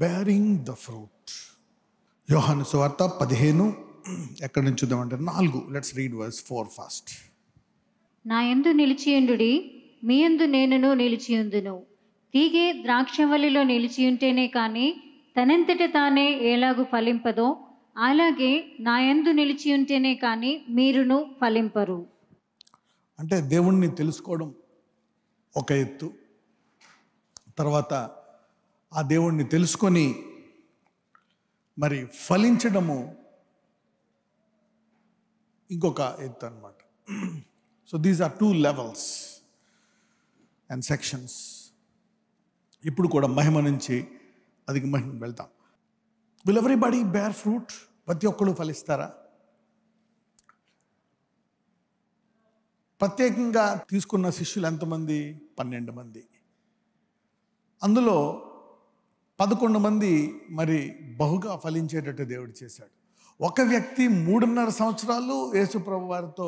Bearing the fruit. యోహాను సువార్త 15 ఎక్కడి నుంచి చూద్దామంటే 4. Let's read verse 4 first. నా యందు నిలిచియుండుడి, మీ యందు నేనును నిలిచియుందును. తీగె ద్రాక్షవల్లిలో నిలిచియుంటేనే కానీ తనంతట తానే ఎలాగు ఫలింపదో, అలాగే నా యందు నిలిచియుంటేనే కానీ మీరును ఫలింపరు. అంటే దేవుణ్ణి తెలుసుకోవడం ఒక ఎత్తు, తర్వాత ఆ దేవుణ్ణి తెలుసుకొని మరి ఫలించడము ఇంకొక ఎత్తు అన్నమాట. So these are 2 levels and sections. ఇప్పుడు కూడా మహిమ నుంచి అధిక మహిమ వెళ్తాం. Will everybody bear fruit? ప్రతి ఒక్కరు ఫలిస్తారా? ప్రత్యేకంగా తీసుకున్న శిష్యులు ఎంతమంది? 12 మంది. అందులో 11 మంది మరి బహుగా ఫలించేటట్టు దేవుడు చేశాడు. ఒక వ్యక్తి 3.5 సంవత్సరాలు యేసు ప్రభు వారితో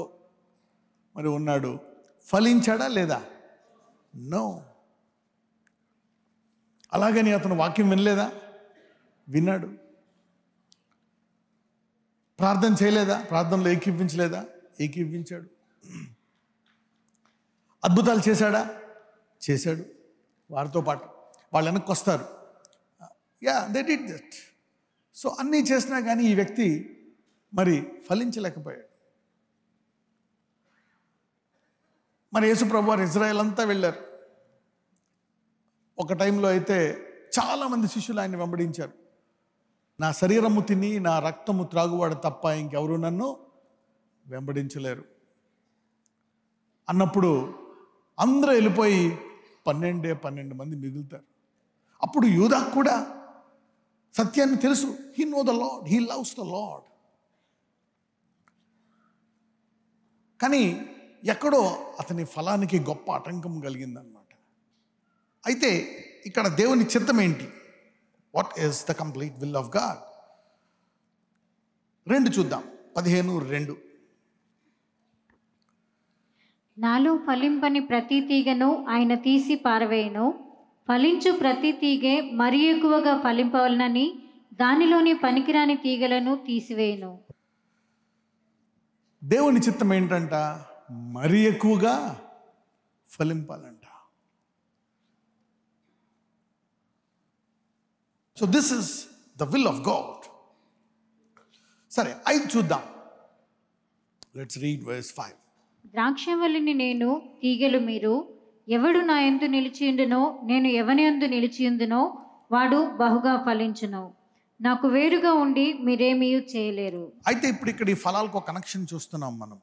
మరి ఉన్నాడు. ఫలించాడా లేదా? నో. అలాగని అతను వాక్యం వినలేదా? విన్నాడు. ప్రార్థన చేయలేదా? ప్రార్థనలో ఏకీవించలేదా? ఏకీవించాడు. అద్భుతాలు చేశాడా? చేశాడు. వారితో పాటు వాళ్ళు వెనక్కి వస్తారు. They did that. సో అన్నీ చేసినా కానీ ఈ వ్యక్తి మరి ఫలించలేకపోయాడు. మరి యేసు ప్రభు వారు ఇజ్రాయెల్ అంతా వెళ్ళారు. ఒక టైంలో అయితే చాలామంది శిష్యులు ఆయన వెంబడించారు. నా శరీరము తిని నా రక్తము త్రాగువాడు తప్ప ఇంకెవరు నన్ను వెంబడించలేరు అన్నప్పుడు అందరూ వెళ్ళిపోయి 12 మంది మిగులుతారు. అప్పుడు యూదాకు కూడా సత్యాన్ని తెలుసు. He know the lord, he loves the lord. కానీ ఎక్కడో అతని ఫలానికి గొప్ప ఆటంకం కలిగిందనమాట. అయితే ఇక్కడ దేవుని చిత్తం ఏంటి? What is the complete will of God? 2 చూద్దాం. 15:2. నాలో ఫలింపని ప్రతి తీగను ఆయన తీసి పారవేయను. ఫలించు ప్రతి తీగె మరి ఎక్కువగా ఫలింపవలనని దానిలోని పనికిరాని తీగలను తీసివేయను. దేవుని చిత్తం ఏంటంట? మరి ఎక్కువగా ఫలింపాలంట. So this is the will of God. సరే 5 చూద్దాం. Let's read verse 5. ద్రాక్షవల్లిని నేను, తీగలు మీరు. ఎవడు నా యందు నిలిచియుండునో, నేను ఎవని యందు నిలిచియుందునో వాడు బహుగా ఫలించును. నాకు వేరుగా ఉండి మీరేమీ చేయలేరు. అయితే ఇప్పుడు ఇక్కడ ఈ ఫలాలకు ఒక కనెక్షన్ చూస్తున్నాం మనం.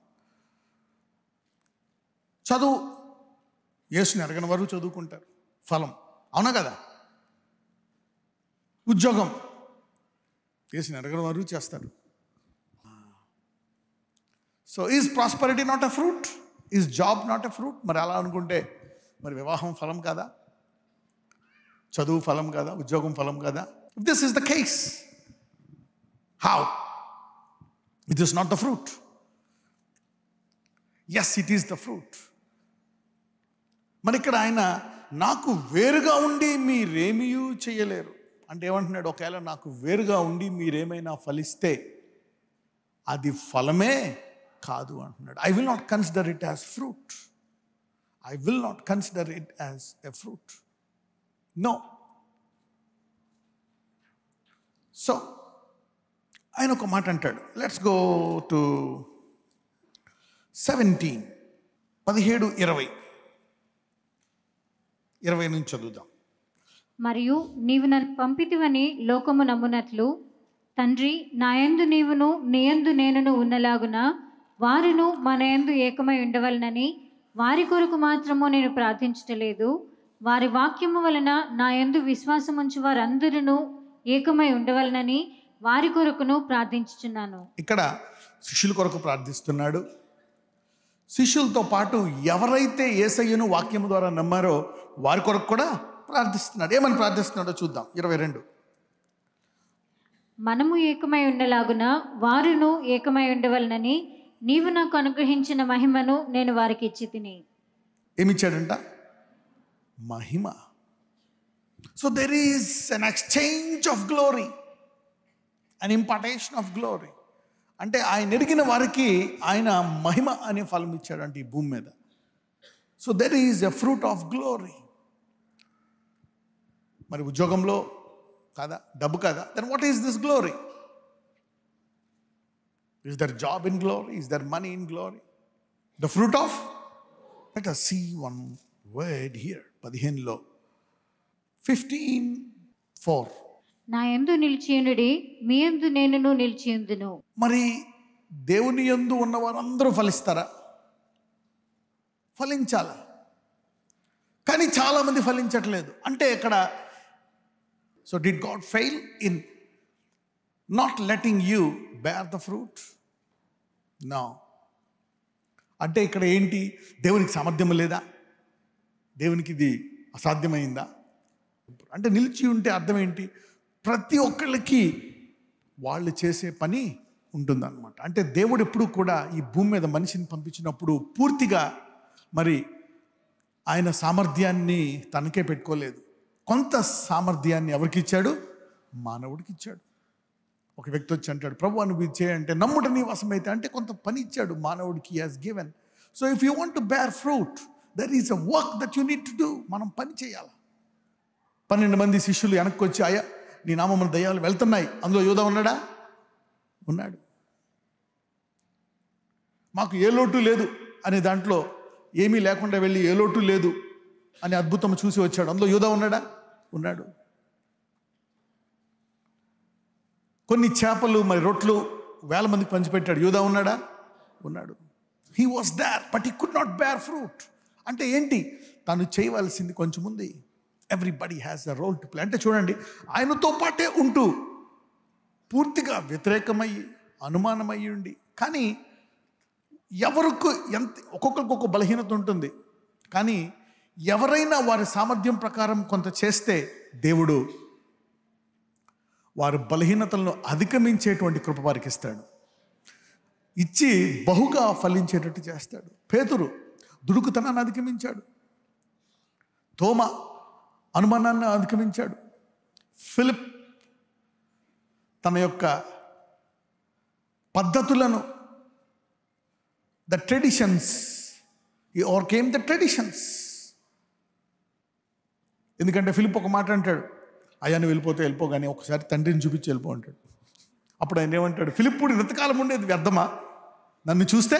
చదువు, యేసుని ఎరగని వారు చదువుకుంటారు, ఫలం. అవునా కదా? ఉద్యోగం, యేసుని ఎరగని వారు చేస్తారు. So is prosperity not a fruit? Is job not a fruit? మరి అలా అనుకుంటే మరి వివాహం ఫలం కాదా? చదువు ఫలం కాదా? ఉద్యోగం ఫలం కాదా? If this is the case, how? It is not the fruit. Yes, it is the fruit. మరి ఇక్కడ ఆయన నాకు వేరుగా ఉండి మీరేమీ చేయలేరు అంటే ఏమంటున్నాడు? ఒకవేళ నాకు వేరుగా ఉండి మీరేమైనా ఫలిస్తే అది ఫలమే కాదు అంటున్నాడు. I will not consider it as fruit. I will not consider it as a fruit. No. So ఆయన ఒక మాట అంటాడు. లెట్స్ గో టు 17, 17, 20 నుంచి చదువుదాం. మరియు నీవు నన్ను పంపితివని లోకము నమ్మునట్లు, తండ్రి, నా యందు నీవును నీ యందు నేనును ఉన్నలాగున వారును మన యందు ఏకమై ఉండవలనని వారి కొరకు మాత్రము నేను ప్రార్థించటలేదు. వారి వాక్యము వలన నా యందు విశ్వాసముంచు వారందరూ ఏకమై ఉండవలనని వారి కొరకును ప్రార్థించుచున్నాను. ఇక్కడ శిష్యుల కొరకు ప్రార్థిస్తున్నాడు. శిష్యులతో పాటు ఎవరైతే యేసయ్యను వాక్యము ద్వారా నమ్మారో వారి కొరకు కూడా ప్రార్థిస్తున్నాడు. ఏమని ప్రార్థిస్తున్నాడో చూద్దాం. 22. మనము ఏకమై ఉండలాగున వారును ఏకమై ఉండవలనని నీవు నాకు అనుగ్రహించిన మహిమను నేను వారికి ఇచ్చి తిని. ఏమిచ్చాడంట? మహిమ. So there is an exchange of glory, an impartation of glory. అంటే ఆయన ఎరిగిన వారికి ఆయన మహిమ అనే ఫలం ఇచ్చాడంటే ఈ భూమి మీద. So there is a fruit of glory. మరి ఉద్యోగంలో కాదా, డబ్బు కాదా? Then what is this glory? Is there job in glory? Is there money in glory? The fruit of, let us see one word here. 15లో 15:4. నా యందు నిలిచియుండుడి, మీ యందు నేనును నిలిచియుందును. మరి దేవుని యందు ఉన్న వారందరూ ఫలిస్తారా? ఫలించాల, కానీ చాలామంది ఫలించట్లేదు. అంటే ఇక్కడ so did God fail in not letting you bear the fruit? No. అంటే ఇక్కడ ఏంటి? దేవునికి సామర్థ్యం లేదా? దేవునికి ఇది అసాధ్యమైందా? అంటే నిలిచి ఉంటే అర్థం ఏంటి? ప్రతి ఒక్కళ్ళకి వాళ్ళు చేసే పని ఉంటుందన్నమాట. అంటే దేవుడు ఎప్పుడు కూడా ఈ భూమి మీద మనిషిని పంపించినప్పుడు పూర్తిగా మరి ఆయన సామర్థ్యాన్ని తనకే పెట్టుకోలేదు. కొంత సామర్థ్యాన్ని ఎవరికి ఇచ్చాడు? మానవుడికి ఇచ్చాడు. ఒక వ్యక్తి వచ్చి అంటాడు, ప్రభు నువ్వు ఇది చేయంటే, నమ్ముట నీ వశమైతే అంటే కొంత పని ఇచ్చాడు మానవుడికి. He has given. So if you want to bear fruit, there is a work that you need to do. మనం పని చేయాలి. 12 మంది శిష్యులు వెనక్కి వచ్చి, అయ్యా నీ నామమున దయ్యాలు వెళ్తున్నాయి, అందులో యూదా ఉన్నాడా? ఉన్నాడు. మాకు ఏ లోటు లేదు అనే దాంట్లో ఏమీ లేకుండా వెళ్ళి ఏ లోటు లేదు అనే అద్భుతం చూసి వచ్చాడు, అందులో యూదా ఉన్నాడా? ఉన్నాడు. కొన్ని చేపలు మరి రొట్లు 1000 మందికి పంచిపెట్టాడు, యూదా ఉన్నాడా? ఉన్నాడు. He was there but he could not bear fruit. అంటే ఏంటి? తను చేయవలసింది కొంచెం ఉంది. Everybody has a role to play. అంటే చూడండి, ఆయనతో పాటే ఉంటూ పూర్తిగా వ్యతిరేకమయ్యి అనుమానమయ్యి ఉండి, కానీ ఎవరికి ఎంత, ఒక్కొక్కరికి ఒక్కొక్క బలహీనత ఉంటుంది, కానీ ఎవరైనా వారి సామర్థ్యం ప్రకారం కొంత చేస్తే దేవుడు వారి బలహీనతలను అధిగమించేటువంటి కృప వారికి ఇస్తాడు, ఇచ్చి బహుగా ఫలించేటట్టు చేస్తాడు. పేతురు దుడుకుతనాన్ని అధిగమించాడు, తోమ అనుమానాన్ని అధిగమించాడు, ఫిలిప్ తన యొక్క పద్ధతులను, the traditions, he overcame the traditions. ఎందుకంటే ఫిలిప్ ఒక మాట అంటాడు, అయ్యా నువ్వు వెళ్ళిపోతే వెళ్ళిపో, కానీ ఒకసారి తండ్రిని చూపించి వెళ్ళిపో అంటాడు. అప్పుడు ఆయన ఏమంటాడు, ఫిలిప్పుడు ఇంతకాలం ఉండేది వ్యర్థమా నన్ను చూస్తే?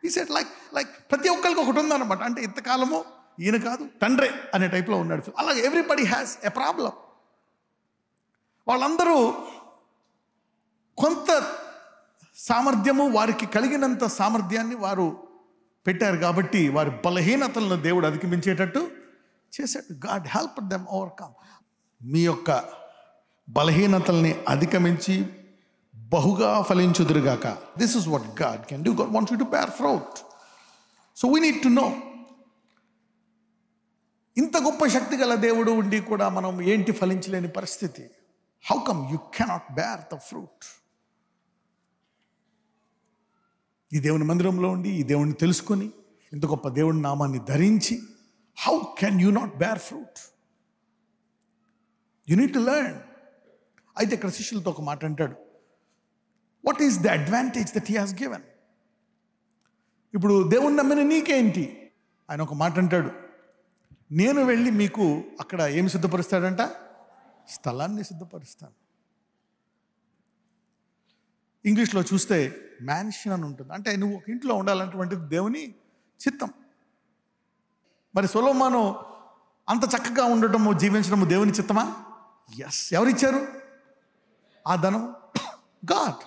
ఈ సెట్ లైక్ ప్రతి ఒక్కరికి ఒకటి ఉందన్నమాట. అంటే ఇంతకాలము ఈయన కాదు తండ్రే అనే టైప్లో ఉన్నాడు. అలాగే ఎవ్రీబడి హ్యాస్ ఎ ప్రాబ్లం. వాళ్ళందరూ కొంత సామర్థ్యము, వారికి కలిగినంత సామర్థ్యాన్ని వారు పెట్టారు కాబట్టి వారి బలహీనతలను దేవుడు అధిగమించేటట్టు చేశాడు. God help them overcome. మీ యొక్క బలహీనతల్ని అధిగమించి బహుగా ఫలించుదురుగాక. This is what God can do. God wants you to bear fruit. So we need to know. ఇంత గొప్ప శక్తి గల దేవుడు ఉండి కూడా మనం ఏంటి ఫలించలేని పరిస్థితి? How come you cannot bear the fruit? ఈ దేవుని మందిరంలో ఉండి ఈ దేవుడిని తెలుసుకొని ఇంత గొప్ప దేవుని నామాన్ని ధరించి how can you not bear fruit? You need to learn. అయితే ఇక్కడ శిష్యులతో ఒక మాట అంటాడు, what is the advantage that he has given? ఇప్పుడు దేవుని నమ్మిన నీకేంటి? ఆయన ఒక మాట అంటాడు, నేను వెళ్ళి మీకు అక్కడ ఏమి సిద్ధపరుస్తాడంట? స్థలాన్ని సిద్ధపరుస్తాను. ఇంగ్లీష్లో చూస్తే మ్యాన్షన్ అని ఉంటుంది. అంటే నువ్వు ఒక ఇంట్లో ఉండాలన్నటువంటిది దేవుని చిత్తం. మరి సొలొమోను అంత చక్కగా ఉండటము, జీవించడము దేవుని చిత్తమా? ఎస్. ఎవరిచ్చారు ఆ ధనం? God.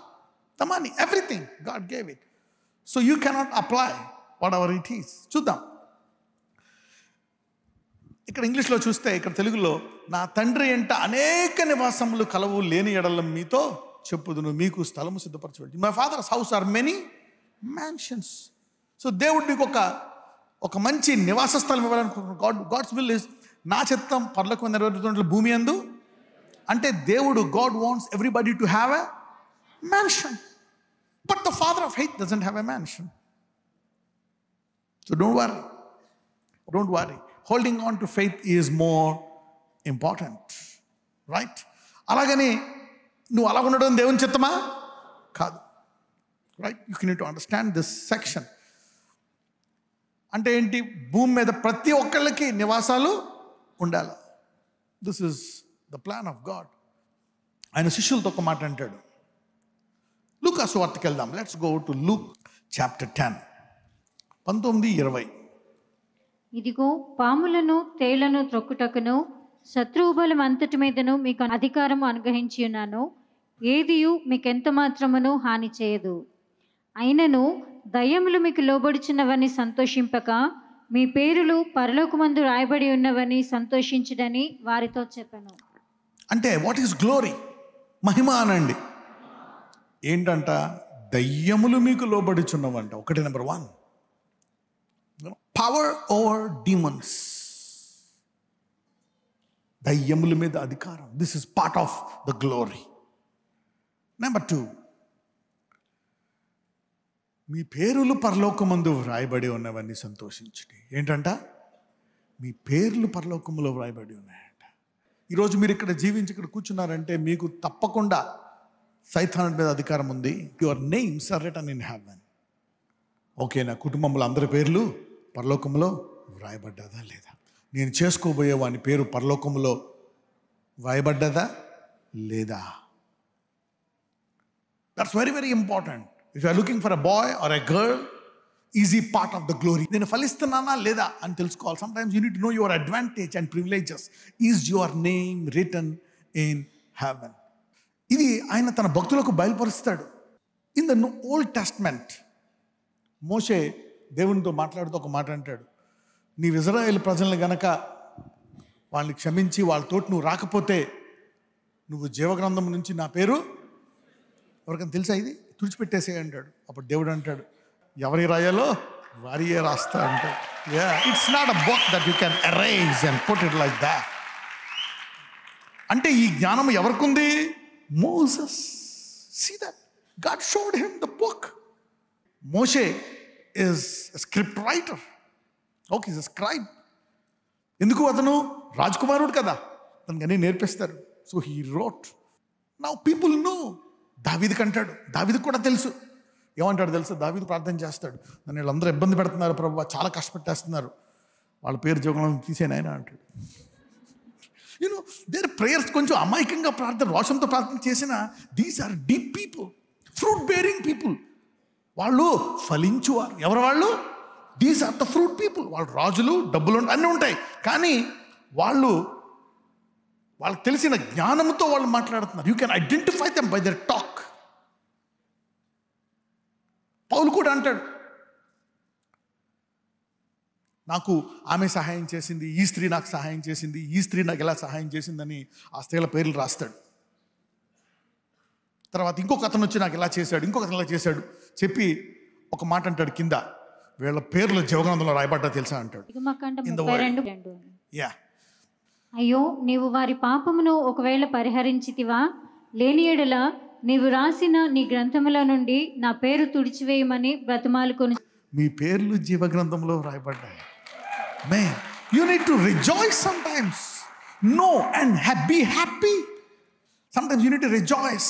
The money, everything God gave it. So you cannot apply what ever it is. చూద్దాం. ఇక్కడ ఇంగ్లీష్లో చూస్తే, ఇక్కడ తెలుగులో, నా తండ్రి ఎంట అనేక నివాసములు కలవు, లేని ఎడల మీతో చెప్పుదును, మీకు స్థలము సిద్ధపరచబడి. My father's house are many mansions. So దేవుడు నీకు ఒక మంచి నివాస స్థలం ఇవ్వాలనుకుంటున్నాడు. గాడ్స్ విల్ ఇస్, నా చిత్తం పరలోకం నెరవేరుతున్నట్లు భూమి యందు. అంటే దేవుడు, God wants everybody to have a mansion. But the father of faith doesn't have a mansion. So don't worry. Holding on to faith is more important, right? అలాగని నువ్వు అలా ఉండడం దేవుని చిత్తమా? కాదు, right? You can to understand this section. అంటే ఏంటి? భూమి మీద ప్రతి ఒక్కళ్ళకి నివాసాలు ఉండాలి. This is the plan of God. ఆయన శిష్యులతో ఒక మాట అంటాడు. లూకా సువార్తకి వెళ్దాం. Let's go to Luke chapter 10, 19-20. ఇదిగో పాములను తేళ్లను త్రొక్కుటకును శత్రువు బలం అంతటి మీదను మీకు అధికారము అనుగ్రహించి ఉన్నాను. ఏదియు మీకెంత మాత్రమును హాని చేయదు. అయినను దయ్యములు మీకు లోబడుచున్నవని సంతోషింపక మీ పేరులు పరలోకమందు రాయబడి ఉన్నవని సంతోషించుడని వారితో చెప్పాను. అంటే వాట్ ఈస్ గ్లోరీ? మహిమ అనండి. ఏంటంట? దయ్యములు మీకు లోబడుచున్నవంట. ఒకటి, నెంబర్ 1, పవర్ ఓవర్ డీమన్స్. దయ్యముల మీద అధికారం. This is part of the glory. Number 2, మీ పేరులు పరలోకమందు వ్రాయబడి ఉన్నవన్నీ సంతోషించుడి. ఏంటంట? మీ పేర్లు పరలోకములో వ్రాయబడి ఉన్నాయంట. ఈరోజు మీరు ఇక్కడ జీవించి ఇక్కడ కూర్చున్నారంటే మీకు తప్పకుండా సైతాను మీద అధికారం ఉంది. Your names are written in heaven. Okay, నా కుటుంబంలో అందరి పేర్లు పరలోకంలో వ్రాయబడ్డదా లేదా? నేను చేసుకోబోయే వాని పేరు పరలోకంలో వ్రాయబడ్డదా లేదా? That's very very important. If you are looking for a boy or a girl, easy part of the glory. నేను ఫలిస్తున్నానా లేదా అని తెలుసుకోవాలి. Sometimes you need to know your advantage and privileges. Is your name written in heaven? ఇది ఆయన తన భక్తులకు బయలుపరుస్తాడు. ఇన్ ద ఓల్డ్ టెస్ట్మెంట్ మోషే దేవునితో మాట్లాడుతూ ఒక మాట అంటాడు. నీవు ఇజ్రాయేల్ ప్రజల్ని గనక వాళ్ళని క్షమించి వాళ్ళతోటి నువ్వు రాకపోతే నువ్వు జీవగ్రంథం నుంచి నా పేరు ఎవరికైనా తెలుసా ఇది తుడిచిపెట్టేసే అంటాడు. అప్పుడు దేవుడు అంటాడు, ఎవరి రాయాలో వారియే రాస్తా అంటాడు. It's not a book that you can erase and put it like that. అంటే ఈ జ్ఞానం ఎవరికి ఉంది? Moses. See that? God showed him the book. Moshe is a script writer. Okay, he's a scribe. ఎందుకు? అతను రాజకుమారుడు కదా, అతనికి అన్నీ నేర్పిస్తారు. So he wrote. Now people know. దావీదుకి అంటాడు. దావీదుకి కూడా తెలుసు. ఏమంటాడు తెలుసు? దావీదు ప్రార్థన చేస్తాడు, నన్ను వీళ్ళందరూ ఇబ్బంది పెడుతున్నారు ప్రభువా, చాలా కష్టపెట్టేస్తున్నారు, వాళ్ళ పేరు జోగంలో తీసేనాయన అంటాడు. యూనో దేర్ ప్రేయర్స్ కొంచెం అమాయకంగా ప్రార్థన, రోషంతో ప్రార్థన చేసిన these are deep people, fruit bearing people. వాళ్ళు ఫలించువారు. ఎవరు వాళ్ళు? These are the fruit people. వాళ్ళు రాజులు, డబ్బులు అన్నీ ఉంటాయి, కానీ వాళ్ళకి తెలిసిన జ్ఞానంతో వాళ్ళు మాట్లాడుతున్నారు. You can identify them by their talk. Paul కూడా అంటాడు, నాకు ఆమె సహాయం చేసింది, ఈ స్త్రీ నాకు సహాయం చేసింది, ఈ స్త్రీ నాకు ఎలా సహాయం చేసిందని ఆ స్త్రీల పేర్లు రాస్తాడు. తర్వాత ఇంకొక అతను వచ్చి నాకు ఇలా చేశాడు, ఇంకొక అతను ఇలా చేశాడు చెప్పి ఒక మాట అంటాడు కింద, వీళ్ళ పేర్లు జీవగ్రంథంలో రాయబడ్డా తెలుసా అంటాడు. అయ్యో, నీవు వారి పాపమును ఒకవేళ పరిహరించితివా, లేని యెడల నీవు రాసిన నీ గ్రంథములో నుండి నా పేరు తుడిచివేయమని బ్రతిమాలుకొని. మీ పేర్లు జీవగ్రంథంలో రాయబడ్డాయి. Man, you need to rejoice sometimes. No, and be happy. Sometimes you need to rejoice.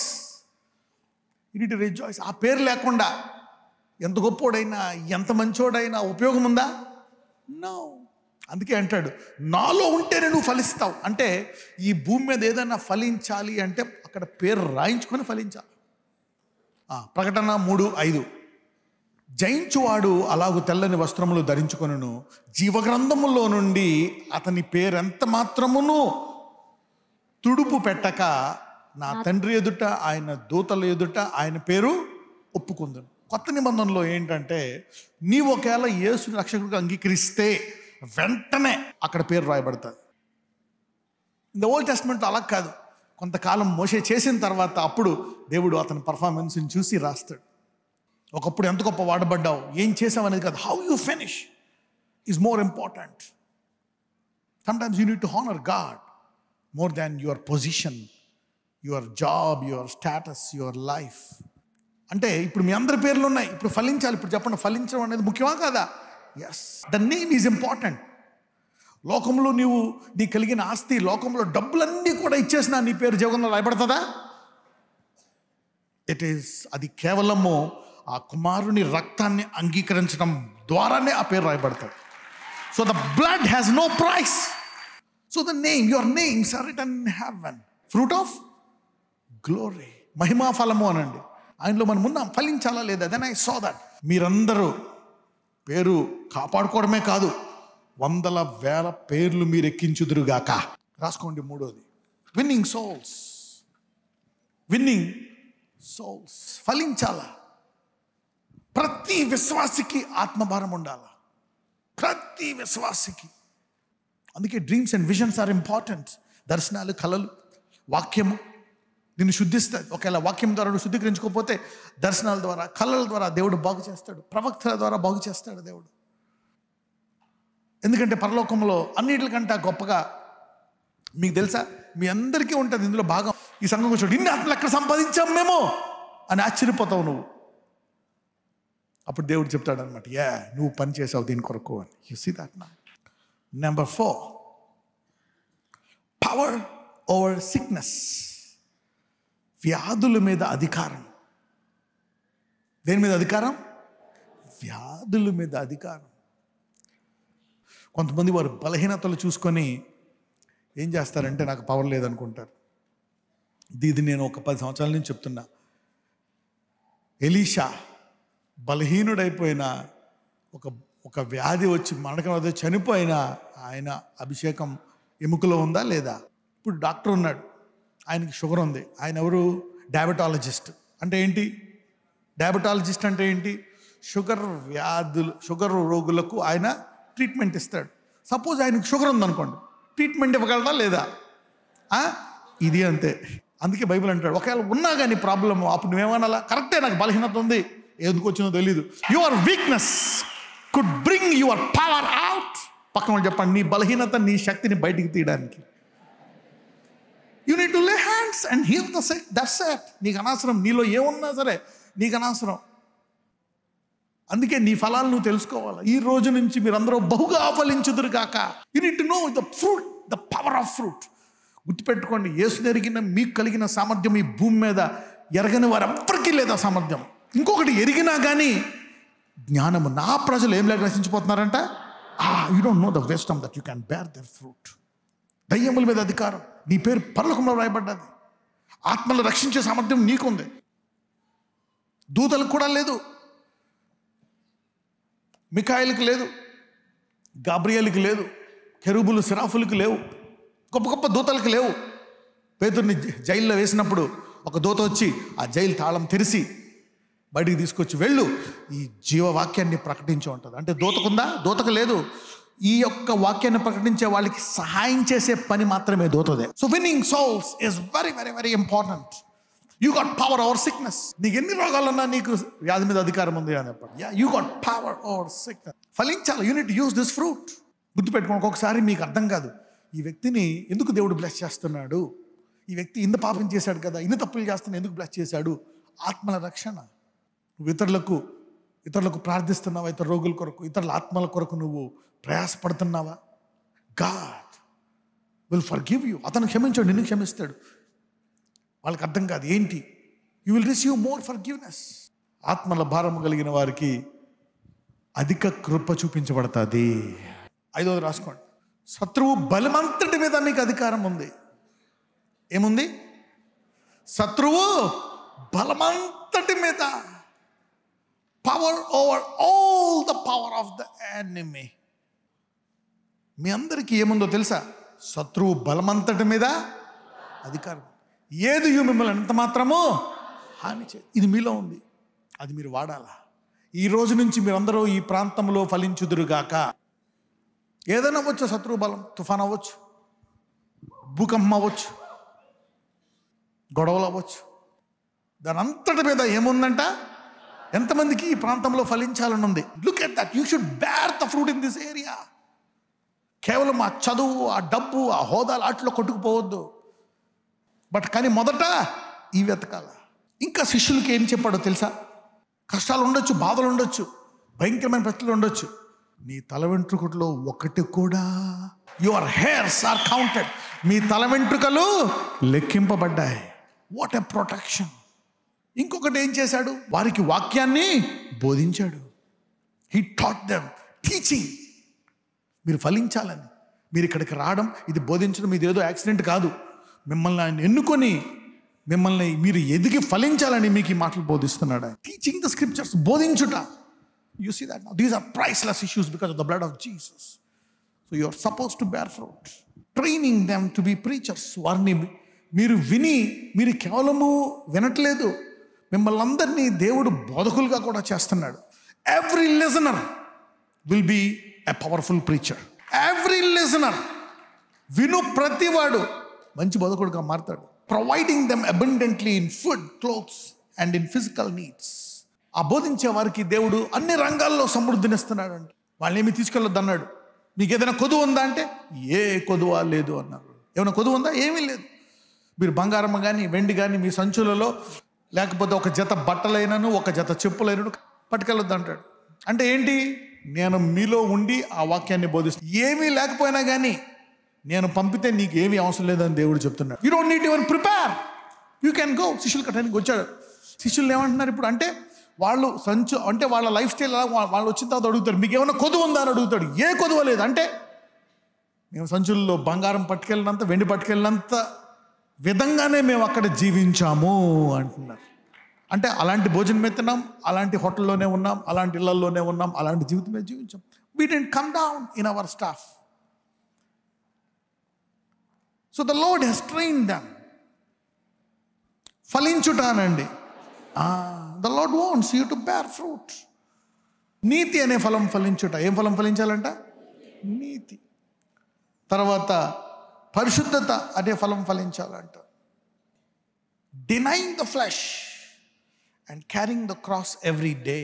You need to rejoice. ఆ పేరు లేకుండా ఎంత గొప్పోడైనా ఎంత మంచోడైనా ఉపయోగం ఉందా? నో. అందుకే అంటాడు, నాలో ఉంటేనే నువ్వు ఫలిస్తావు. అంటే ఈ భూమి మీద ఏదైనా ఫలించాలి అంటే అక్కడ పేరు రాయించుకొని ఫలించాలి. ప్రకటన 3:5, జయించువాడు అలాగు తెల్లని వస్త్రములు ధరించుకొనును, జీవగ్రంథములో నుండి అతని పేరు ఎంత మాత్రమును తుడుపు పెట్టక నా తండ్రి ఎదుట ఆయన దూతల ఎదుట ఆయన పేరు ఒప్పుకుందును. కొత్త నిబంధనలో ఏంటంటే నీవు ఒకవేళ యేసుని రక్షకుడిగా అంగీకరిస్తే వెంటనే అక్కడ పేరు రాయబడుతుంది. ఇన్ ద ఓల్డ్ టెస్ట్మెంట్లో అలా కాదు. కొంతకాలం మోషే చేసిన తర్వాత అప్పుడు దేవుడు అతని పర్ఫార్మెన్స్ని చూసి రాస్తాడు. ఒకప్పుడు ఎంత గొప్ప వాడబడ్డావు, ఏం చేసావు అనేది కాదు, how you finish is more important. Sometimes you need to honour God more than your position, your job, your status, your life. అంటే ఇప్పుడు మీ అందరి పేర్లు ఉన్నాయి, ఇప్పుడు ఫలించాలి. ఇప్పుడు చెప్పండి, ఫలించడం అనేది ముఖ్యమా కాదా? Yes, the name is important. లోకంలో నీ కలిగిన ఆస్తి, లోకంలో డబ్బులన్నీ కూడా ఇచ్చేసినా నీ పేరు జీవగ్రంథంలో రాయబడుతుందా? అది కేవలము ఆ కుమారుని రక్తాన్ని అంగీకరించడం ద్వారానే ఆ పేరు రాయబడతాడు. So the blood has no price. So your names are written in heaven. Fruit of glory, మహిమా ఫలము అనండి. ఆయనలో మనం ఉన్నాం, ఫలించాలా లేదా? Then I saw that. మీరందరూ పేరు కాపాడుకోవడమే కాదు, 100,000 పేర్లు మీరు ఎక్కించుదురుగాక. రాసుకోండి. మూడోది, విన్నింగ్ సోల్స్. విన్నింగ్ సోల్స్, ఫలించాలా. ప్రతి విశ్వాసికి ఆత్మభారం ఉండాలా, ప్రతి విశ్వాసికి. అందుకే dreams and visions are important. దర్శనాలు, కళలు, వాక్యము నిన్ను శుద్ధిస్తుంది. ఒకవేళ వాక్యం ద్వారా నువ్వు శుద్ధీకరించుకోకపోతే దర్శనాల ద్వారా, కళల ద్వారా దేవుడు బాగు చేస్తాడు, ప్రవక్తల ద్వారా బాగు చేస్తాడు దేవుడు. ఎందుకంటే పరలోకంలో అన్నిటికంటే గొప్పగా, మీకు తెలుసా, మీ అందరికీ ఉంటుంది ఇందులో భాగం. ఈ సంఘం కూర్చోడు, ఇన్ని ఆత్మలు ఎక్కడ సంపాదించాం మేము అని ఆశ్చర్యపోతావు నువ్వు. అప్పుడు దేవుడు చెప్తాడు అనమాట, నువ్వు పని చేసావు దీని కొరకు అని. యు సీ దట్ నా. Number 4, power over sickness. వ్యాధుల మీద అధికారం. దేని మీద అధికారం? వ్యాధుల మీద అధికారం. కొంతమంది వారు బలహీనతలు చూసుకొని ఏం చేస్తారంటే నాకు పవర్ లేదనుకుంటారు. ఇది నేను ఒక 10 సంవత్సరాల నుంచి చెప్తున్నా. ఎలీషా బలహీనుడైపోయిన, ఒక వ్యాధి వచ్చి మరణకం వద్ద చనిపోయిన ఆయన అభిషేకం ఎముకలో ఉందా లేదా? ఇప్పుడు డాక్టర్ ఉన్నాడు, ఆయనకి షుగర్ ఉంది. ఆయన ఎవరు? డయాబెటాలజిస్ట్. అంటే ఏంటి డయాబెటాలజిస్ట్ అంటే ఏంటి? షుగర్ రోగులకు ఆయన ట్రీట్మెంట్ ఇస్తాడు. సపోజ్ ఆయనకు షుగర్ ఉందనుకోండి, ట్రీట్మెంట్ ఇవ్వగలరా లేదా? ఇది అంతే. అందుకే బైబిల్ అంటాడు, ఒకవేళ ఉన్నా కానీ ప్రాబ్లమ్, అప్పుడు నువ్వేమనాలా? కరెక్టే, నాకు బలహీనత ఉంది, ఎందుకు వచ్చిందో తెలీదు. Your weakness could bring your power out. పక్కన వాళ్ళు చెప్పండి, నీ బలహీనత నీ శక్తిని బయటికి తీయడానికి. You need to lay hands and heal the sick. That's it. నీకు అనవసరం, నీలో ఏమున్నా సరే నీకు అనవసరం. అందుకే నీ ఫలాలు నువ్వు తెలుసుకోవాలి. ఈ రోజు నుంచి మీరందరూ బహుగా ఫలించుదురు కాక. You need to know the fruit, the power of fruit. గుర్తుపెట్టుకోండి, యేసు ఎరిగిన మీకు కలిగిన సామర్థ్యం ఈ భూమి మీద ఎరగని వారు ఎవ్వరికీ లేదా సామర్థ్యం. ఇంకొకటి, ఎరిగినా కానీ జ్ఞానము. నా ప్రజలు ఏం లేక నశించిపోతున్నారంట. You don't know the wisdom that you can bear their fruit. దయ్యముల మీద అధికారం. నీ పేరు పరలోకంలో రాయబడ్డది. ఆత్మలు రక్షించే సామర్థ్యం నీకుంది. దూతలకు కూడా లేదు, మికాయిలకు లేదు, గాబ్రియేలుకి లేదు, కెరూబులు సెరాఫులకు లేవు, గొప్ప గొప్ప దూతలకు లేవు. పేతుర్ని జైల్లో వేసినప్పుడు ఒక దూత వచ్చి ఆ జైలు తాళం తెరిచి బయటికి తీసుకొచ్చి, వెళ్ళు, ఈ జీవవాక్యాన్ని ప్రకటించు ఉంటుంది. అంటే దూతకుందా? దూతకు లేదు. ఈ యొక్క వాక్యాన్ని ప్రకటించే వాళ్ళకి సహాయం చేసే పని మాత్రమే దూతదే. So winning souls is very very very important. You got power over sickness. నీకు ఎన్ని రోగాలున్నా నీకు వ్యాధి మీద అధికారం ఉంది అని చెప్పండి. You got power over sickness. ఫలించాలి. You need to use this fruit. గుర్తుపెట్టుకోండి, ఒక్కొక్కసారి మీకు అర్థం కాదు, ఈ వ్యక్తిని ఎందుకు దేవుడు బ్లెస్ చేస్తున్నాడు, ఈ వ్యక్తి ఇంత పాపం చేశాడు కదా, ఇన్ని తప్పులు చేస్తున్నా ఎందుకు బ్లెస్ చేశాడు? ఆత్మల రక్షణ. నువ్వు ఇతరులకు ప్రార్థిస్తున్నావా? ఇతర రోగుల కొరకు, ఇతరుల ఆత్మల కొరకు నువ్వు ప్రయాసపడుతున్నావా? God will forgive you. అతను క్షమించాడు, నిన్ను క్షమిస్తాడు. వాళ్ళకి అర్థం కాదు ఏంటి. You will receive more forgiveness. ఆత్మల భారము కలిగిన వారికి అధిక కృప చూపించబడుతుంది. 5వది రాసుకోండి, శత్రువు బలమంతటి మీద మీకు అధికారం ఉంది. ఏముంది? శత్రువు బలమంతటి మీద. Power over all the power of the enemy. మీ అందరికీ ఏముందో తెలుసా? శత్రువు బలమంతటి మీద అధికారం. ఏది మిమ్మల్ని ఎంత మాత్రమో హాని చేయ. ఇది మీలో ఉంది, అది మీరు వాడాలా. ఈ రోజు నుంచి మీరందరూ ఈ ప్రాంతంలో ఫలించుదురుగాక. ఏదైనా అవ్వచ్చు, శత్రువు బలం, తుఫాన్ అవ్వచ్చు, భూకంపం అవ్వచ్చు, గొడవలు అవ్వచ్చు. దాని అంతటి మీద ఏముందంట? ఎంతమందికి ఈ ప్రాంతంలో ఫలించాలని ఉంది? Look at that. You should bear the fruit in this area. కేవలం ఆ చదువు, ఆ డబ్బు, ఆ హోదాలు వాటిలో కొట్టుకుపోవద్దు. కానీ మొదట ఈ వెతకాల. ఇంకా శిష్యులకి ఏం చెప్పాడో తెలుసా? కష్టాలు ఉండొచ్చు, బాధలు ఉండొచ్చు, భయంకరమైన పరిస్థితులు ఉండొచ్చు. నీ తల వెంట్రుకలో ఒకటి కూడా, యువర్ హెయిర్స్ ఆర్ కౌంటెడ్, మీ తల వెంట్రుకలు లెక్కింపబడ్డాయి. What a protection. ఇంకొకటి ఏం చేశాడు? వారికి వాక్యాన్ని బోధించాడు. He taught them teaching. మీరు ఫలించాలని, మీరు ఇక్కడికి రావడం, ఇది బోధించడం, ఇది ఏదో యాక్సిడెంట్ కాదు. మిమ్మల్ని ఆయన ఎన్నుకొని మిమ్మల్ని మీరు ఎదిగి ఫలించాలని మీకు ఈ మాటలు బోధిస్తున్నాడు. టీచింగ్ ద స్క్రిప్చర్స్, బోధించుట. You see that now these are priceless issues because of the blood of Jesus. So you are suppose to bear fruit. Training them to be preachers. వారిని మీరు విని, మీరు కేవలము వినట్లేదు, మిమ్మల్ని అందరినీ దేవుడు బోధకులుగా కూడా చేస్తున్నాడు. Every listener will be a powerful preacher. Every listener, విను ప్రతివాడు మంచి బోధకుడుగా మారుతాడు. Providing them abundantly in food, clothes and in physical needs. ఆ బోధించే వారికి దేవుడు అన్ని రంగాల్లో సమృద్ధినిస్తున్నాడు. అంటే వాళ్ళేమీ తీసుకెళ్ళొద్దు అన్నాడు. మీకు ఏదైనా కొదువు ఉందా అంటే ఏ కొదువ లేదు అన్నారు. ఏమైనా కొదువు ఉందా? ఏమీ లేదు. మీరు బంగారం కానీ వెండి కానీ మీ సంచులలో, లేకపోతే ఒక జత బట్టలైనను ఒక జత చెప్పులైనను పట్టుకెళ్ళొద్దు అంటాడు. అంటే ఏంటి? నేను మీలో ఉండి ఆ వాక్యాన్ని బోధిస్తాను. ఏమీ లేకపోయినా కానీ నేను పంపితే నీకు ఏమీ అవసరం లేదని దేవుడు చెప్తున్నాడు. You don't need to prepare, you can go. శిష్యులు కట్టడానికి వచ్చాడు. శిష్యులు ఏమంటున్నారు ఇప్పుడు అంటే, వాళ్ళు అంటే వాళ్ళ లైఫ్ స్టైల్ వాళ్ళు వచ్చిన తర్వాత అడుగుతారు, మీకు ఏమైనా కొదువు ఉందా అని అడుగుతాడు. ఏ కొదువ లేదు అంటే, మేము సంచుల్లో బంగారం పట్టుకెళ్ళినంత, వెండి పట్టుకెళ్ళినంత విధంగానే మేము అక్కడ జీవించాము అంటున్నారు. అంటే అలాంటి భోజనమే తిన్నాం, అలాంటి హోటల్లోనే ఉన్నాం, అలాంటి ఇళ్లలోనే ఉన్నాం, అలాంటి జీవితమే జీవించాం. We didn't come down in our staff. So the lord has trained them. ఫలించుటానండి. The lord wants you to bear fruit. నీతి అనే ఫలం ఫలించుట. ఏం ఫలం ఫలించాలంట? నీతి. తర్వాత పరిశుద్ధత అనే ఫలం ఫలించాలంట. Denying the flesh and carrying the cross every day.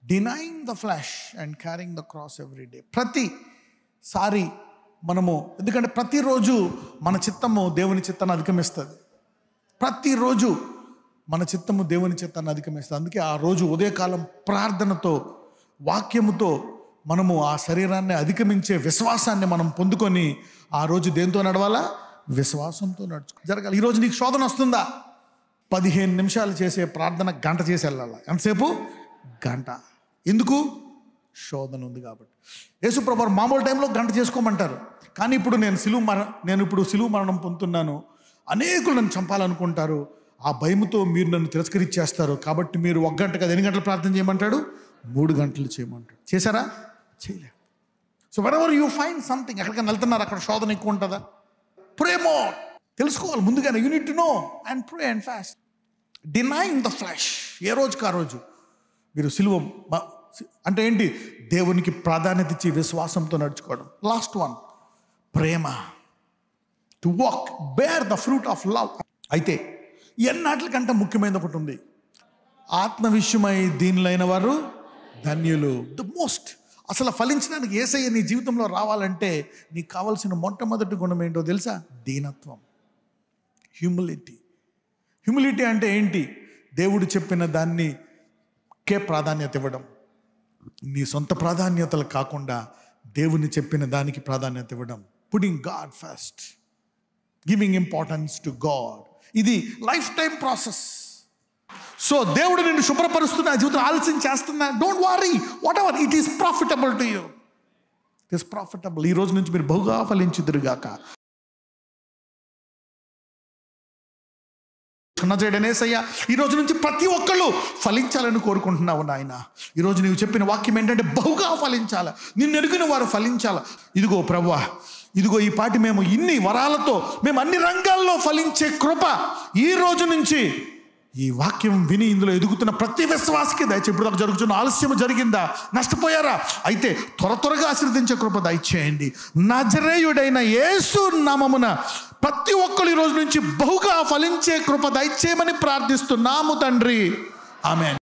Denying the flesh and carrying the cross every day. ప్రతిసారి మనము, ఎందుకంటే ప్రతిరోజు మన చిత్తము దేవుని చిత్తాన్ని అధిగమిస్తుంది. ప్రతిరోజు మన చిత్తము దేవుని చిత్తాన్ని అధిగమిస్తుంది. అందుకే ఆ రోజు ఉదయకాలం ప్రార్థనతో, వాక్యముతో మనము ఆ శరీరాన్ని అధిగమించే విశ్వాసాన్ని మనం పొందుకొని ఆ రోజు దేంతో నడవాలా? విశ్వాసంతో జరగాలి. ఈరోజు నీకు శోధన వస్తుందా? 15 నిమిషాలు చేసే ప్రార్థన గంట చేసి వెళ్ళాలి. ఎంతసేపు? గంట. ఎందుకు? శోధన ఉంది కాబట్టి. యేసుప్రభువు మామూలు టైంలో గంట చేసుకోమంటారు. కానీ ఇప్పుడు నేను సిలువ మరణం పొందుతున్నాను, అనేకులు నన్ను చంపాలనుకుంటారు, ఆ భయముతో మీరు నన్ను తిరస్కరించేస్తారు, కాబట్టి మీరు 1 గంట కాదు, 8 గంటలు ప్రార్థన చేయమంటాడు, 3 గంటలు చేయమంటాడు. చేశారా? చేయలే. So wherever you find something, ఎక్కడికైనా వెళ్తున్నారు, అక్కడ శోధన ఎక్కువ ఉంటుందా? Pray more. తెలుసుకోవాలి ముందుగానే. You need to know and pray and fast. Denying the flesh. ఏ రోజుకి ఆ రోజు మీరు సిలువ అంటే ఏంటి? దేవునికి ప్రాధాన్యత ఇచ్చి విశ్వాసంతో నడుచుకోవడం. లాస్ట్ వన్, ప్రేమ. To walk, bear the fruit of love. అయితే ఎన్నాటికంటే ముఖ్యమైనది ఒకటి ఉంది. ఆత్మ విషయమై దీనిలైన వారు ధన్యులు. The most. అసలు ఫలించడానికి యేసయ్య నీ జీవితంలో రావాలంటే నీకు కావాల్సిన మొట్టమొదటి గుణం ఏంటో తెలుసా? దీనత్వం, హ్యూమిలిటీ. హ్యూమిలిటీ అంటే ఏంటి? దేవుడు చెప్పిన దానికే ప్రాధాన్యత ఇవ్వడం. నీ సొంత ప్రాధాన్యతలు కాకుండా దేవుని చెప్పిన దానికి ప్రాధాన్యత ఇవ్వడం. Putting God first, giving importance to God. ఇది లైఫ్ టైం ప్రాసెస్. సో దేవుడు నిన్ను శుభ్రపరుస్తున్నా, జీవితం ఆలస్యం చేస్తున్నా, don't worry. What ever, it is profitable to you. It is profitable. ఈ రోజు నుంచి మీరు బహుగా ఫలించుదురుగాక. యేసయ్య, ఈ రోజు నుంచి ప్రతి ఒక్కళ్ళు ఫలించాలని కోరుకుంటున్నావు నాయన. ఈరోజు నీవు చెప్పిన వాక్యం ఏంటంటే బహుగా ఫలించాల, నిన్ను ఎరిగిన వారు ఫలించాల. ఇదిగో ప్రభువా, ఇదిగో ఈ పాటి మేము ఇన్ని వరాలతో మేము అన్ని రంగాల్లో ఫలించే కృప ఈ రోజు నుంచి ఈ వాక్యం విని ఇందులో ఎదుగుతున్న ప్రతి విశ్వాసకి దయచేసి. ఇప్పుడు దాకా జరుగుతున్న ఆలస్యం జరిగిందా? నష్టపోయారా? అయితే త్వరగా ఆశీర్వదించే కృప దయచేయండి. నజరేయుడైన యేసు నామమున ప్రతి ఒక్కరు ఈ రోజు నుంచి బహుగా ఫలించే కృప దయచేయమని ప్రార్థిస్తున్నాము తండ్రి. ఆమేన్.